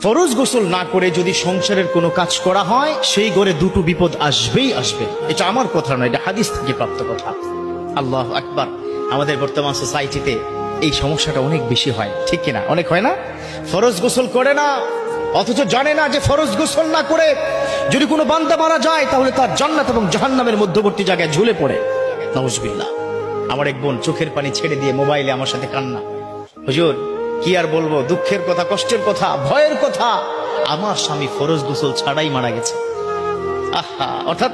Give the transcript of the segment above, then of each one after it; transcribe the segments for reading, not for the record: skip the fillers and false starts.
ফরজ গোসল না করে যদি সংসারের কোনো কাজ করা হয় সেই ঘরে দুটো বিপদ আসবেই আসবে। এটা আমার কথা নয়, এটা হাদিস থেকে প্রাপ্ত কথা। আল্লাহু আকবার। আমাদের বর্তমান সোসাইটিতে এই সমস্যাটা অনেক বেশি হয়, ঠিক কিনা? অনেক হয় না? ফরজ গোসল করে না, অথচ জানে না যে ফরজ গোসল না করে যদি কোনো বান্দা মারা যায় তাহলে তার জান্নাত এবং জাহান্নামের মধ্যবর্তী জায়গায় ঝুলে পড়ে। নাউজুবিল্লাহ। আমার এক বোন চোখের পানি ছেড়ে দিয়ে মোবাইলে আমার সাথে কান্না, হুজুর কি আর বলবো, দুঃখের কথা, কষ্টের কথা, ভয়ের কথা, আমার স্বামী ফরজ গোসল ছাড়াই মারা গেছে। আহা, অর্থাৎ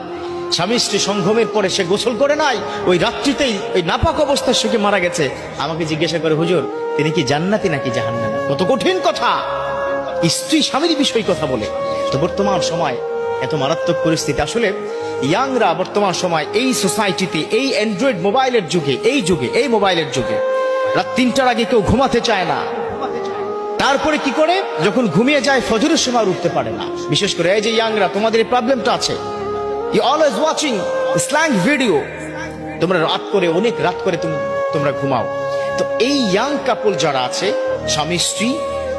স্বামী স্ত্রী সঙ্গমের পরে সে গোসল করে নাই, ওই রাত্রিতেই ওই নাপাক অবস্থায় সে মারা গেছে। আমাকে জিজ্ঞাসা করে, হুজুর তিনি কি জান্নাতি নাকি জাহান্নামী? কত কঠিন কথা, স্ত্রী স্বামীর বিষয় কথা বলে। তো বর্তমান সময় এত মারাত্মক পরিস্থিতি, আসলে ইয়াংরা বর্তমান সময় এই সোসাইটিতে, এই অ্যান্ড্রয়েড মোবাইলের যুগে, এই মোবাইলের যুগে রাত 3টার আগে কেউ ঘুমাতে চায় না। তারপরে কি করে, যখন ঘুমিয়ে যায় ফজরের সময় উঠতে পারে না। বিশেষ করে এই যে ইয়াংরা, তোমাদের এই প্রবলেমটা আছে। You always watching slang video, তোমরা অনেক রাত করে তোমরা ঘুমাও। তো এই ইয়াং কাপল যারা আছে, স্বামী স্ত্রী,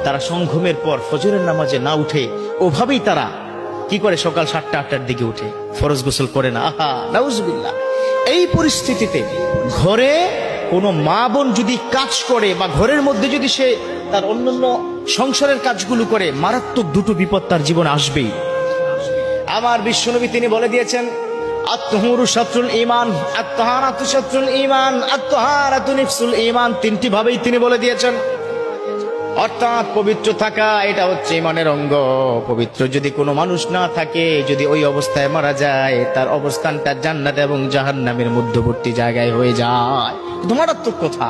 তারা সংঘমের পর ফজরের নামাজে না উঠে ওভাবেই তারা কি করে, সকাল 7টা-8টার দিকে উঠে ফরজ গোসল করে না। আহা, নাউজুবিল্লাহ। এই পরিস্থিতিতে ঘরে কোনো মা বোন যদি কাজ করে বা ঘরের মধ্যে যদি সে তার অন্যান্য সংসারের কাজগুলো করে, মারাত্মক দুটো বিপদ তার জীবনে আসবেই। আমার বিশ্বনবী তিনি বলে দিয়েছেন, আত-তাহুরু শাত্রুল ঈমান, আত-তাহারাতু শাত্রুল ঈমান, আত-তাহারাতু নিফসুল ঈমান। তিনটি ভাবেই তিনি বলে দিয়েছেন। অর্থাৎ পবিত্র থাকা এটা হচ্ছে ঈমানের অঙ্গ। পবিত্র যদি কোনো মানুষ না থাকে, যদি ওই অবস্থায় মারা যায়, তার অবস্থানটা জান্নাত এবং জাহান্নামের মধ্যবর্তী জায়গায় হয়ে যায়। কিন্তু মারাত্মক কথা।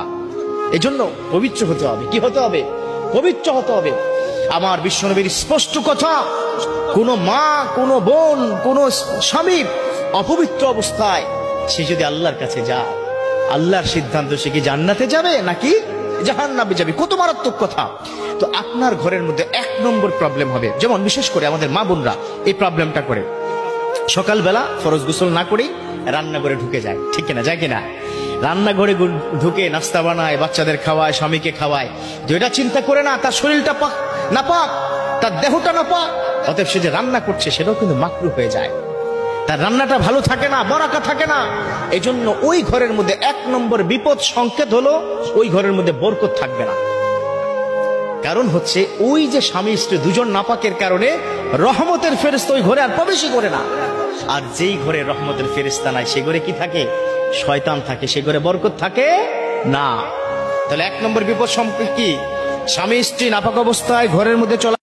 এজন্য পবিত্র হতে হবে। কি হতে হবে? পবিত্র হতে হবে। আমার বিশ্বনবীর স্পষ্ট কথা, কোন মা, কোন বোন, কোন স্বামী অপবিত্র অবস্থায় সে যদি আল্লাহর কাছে যায়, আল্লাহর সিদ্ধান্ত সে কি জান্নাতে যাবে নাকি জাহান্নামে যাবে। কত মারাত্মক কথা। তো আপনার ঘরের মধ্যে 1 নম্বর প্রবলেম হবে, যেমন বিশেষ করে আমাদের মা বোনরা এই প্রবলেমটা করে, সকালবেলা ফরজ গোসল না করেই রান্নাঘরে ঢুকে যায়, ঠিক কিনা? যায় কিনা? রান্নাঘরে ঢুকে নাস্তা বানায়, বাচ্চাদের খাওয়ায়, স্বামীকে খাওয়ায়। যেটা চিন্তা করে না তার শরীরটা না পাক, তার দেহটা না পাক, অতএব সে যে রান্না করছে সেটাও কিন্তু মাকরুহ হয়ে যায়। তার রান্নাটা ভালো থাকে না, বরাকা থাকে না। এই জন্য ওই ঘরের মধ্যে 1 নম্বর বিপদ সংকেত হলো, ওই ঘরের মধ্যে বরকত থাকবে না। কারণ হচ্ছে ওই যে স্বামী স্ত্রী দুজন নাপাকের কারণে রহমতের ফেরেশতা ওই ঘরে আর প্রবেশই করে না। আর যেই ঘরে রহমতের ফেরেশতা নাই, সে ঘরে কি থাকে? শয়তান থাকে, সে ঘরে বরকত থাকে না। তাহলে 1 নম্বর বিপদ সংকেত কি? স্বামী স্ত্রী নাপাক অবস্থায় ঘরের মধ্যে চলা